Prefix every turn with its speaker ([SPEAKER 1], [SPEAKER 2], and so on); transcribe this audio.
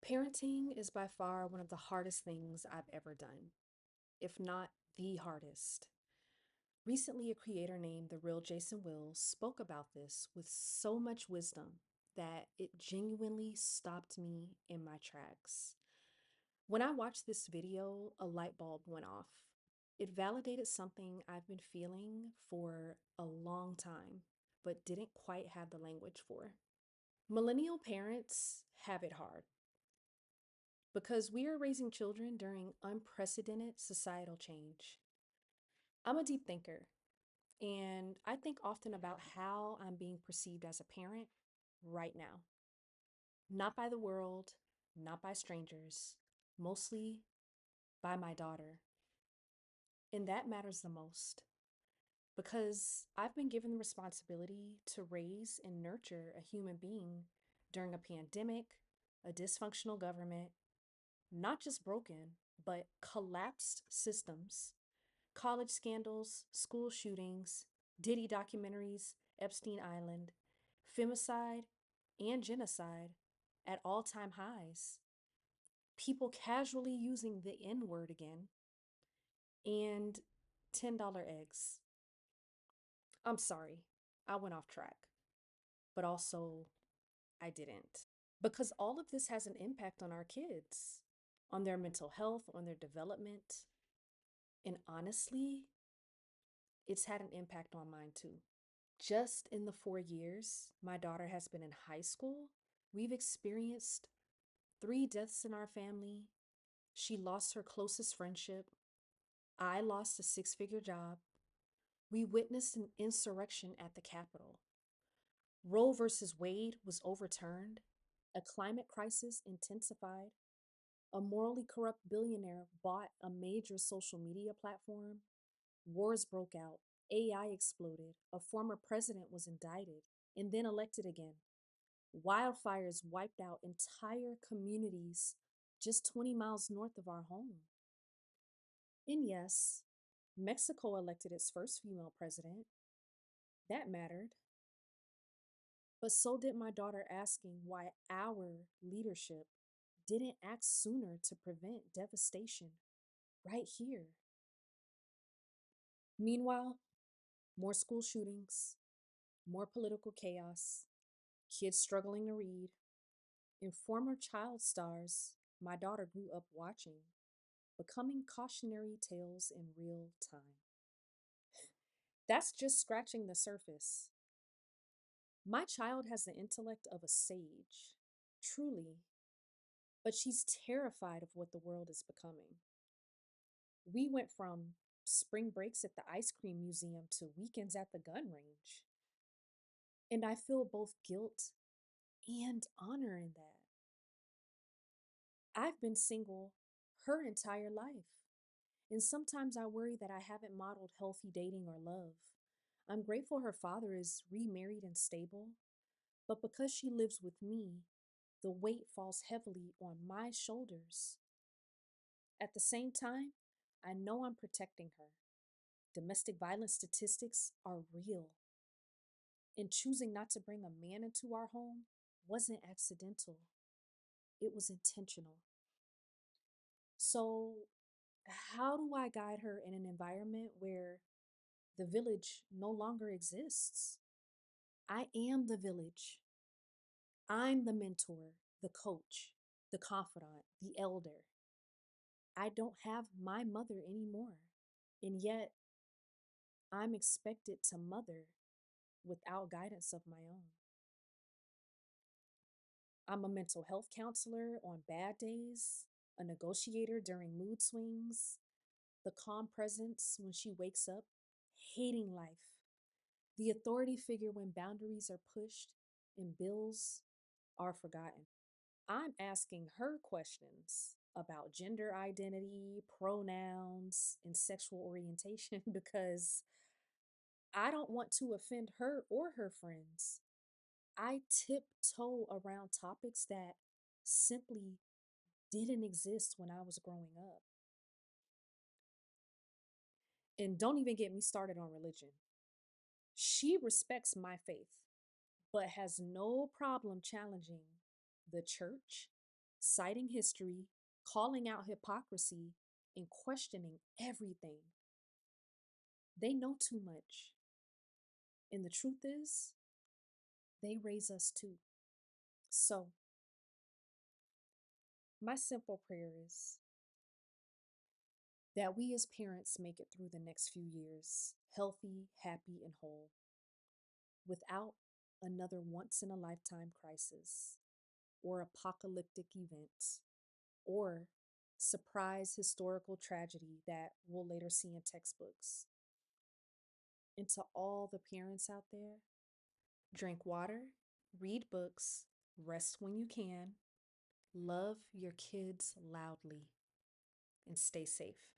[SPEAKER 1] Parenting is by far one of the hardest things I've ever done, if not the hardest. Recently, a creator named The Real Jason Wills spoke about this with so much wisdom that it genuinely stopped me in my tracks. When I watched this video, a light bulb went off. It validated something I've been feeling for a long time, but didn't quite have the language for. Millennial parents have it hard because we are raising children during unprecedented societal change. I'm a deep thinker, and I think often about how I'm being perceived as a parent right now. Not by the world, not by strangers, mostly by my daughter. And that matters the most because I've been given the responsibility to raise and nurture a human being during a pandemic, a dysfunctional government, not just broken, but collapsed systems, college scandals, school shootings, Diddy documentaries, Epstein Island, femicide, and genocide at all time highs, people casually using the N word again, and $10 eggs. I'm sorry, I went off track, but also I didn't. Because all of this has an impact on our kids, on their mental health, on their development, and honestly, it's had an impact on mine too. Just in the 4 years my daughter has been in high school, we've experienced 3 deaths in our family. She lost her closest friendship. I lost a six-figure job. We witnessed an insurrection at the Capitol. Roe versus Wade was overturned. A climate crisis intensified. A morally corrupt billionaire bought a major social media platform. Wars broke out. AI exploded. A former president was indicted and then elected again. Wildfires wiped out entire communities just 20 miles north of our home. And yes, Mexico elected its first female president. That mattered. But so did my daughter asking why our leadership didn't act sooner to prevent devastation right here. Meanwhile, more school shootings, more political chaos, kids struggling to read, and former child stars my daughter grew up watching becoming cautionary tales in real time. That's just scratching the surface. My child has the intellect of a sage, truly, but she's terrified of what the world is becoming. We went from spring breaks at the ice cream museum to weekends at the gun range. And I feel both guilt and honor in that. I've been single her entire life. And sometimes I worry that I haven't modeled healthy dating or love. I'm grateful her father is remarried and stable, but because she lives with me, the weight falls heavily on my shoulders. At the same time, I know I'm protecting her. Domestic violence statistics are real, and choosing not to bring a man into our home wasn't accidental, it was intentional. So, how do I guide her in an environment where the village no longer exists? I am the village. I'm the mentor, the coach, the confidant, the elder. I don't have my mother anymore. And yet, I'm expected to mother without guidance of my own. I'm a mental health counselor on bad days, a negotiator during mood swings, the calm presence when she wakes up, hating life, the authority figure when boundaries are pushed and bills are forgotten. I'm asking her questions about gender identity, pronouns, and sexual orientation because I don't want to offend her or her friends. I tiptoe around topics that simply didn't exist when I was growing up. And don't even get me started on religion. She respects my faith, but has no problem challenging the church citing history, calling out hypocrisy, and questioning everything. They know too much. And the truth is, they raise us too. So, my simple prayer is that we as parents make it through the next few years healthy, happy, and whole without another once in a lifetime crisis or apocalyptic event or surprise historical tragedy that we'll later see in textbooks. And to all the parents out there, drink water, read books, rest when you can, love your kids loudly, and stay safe.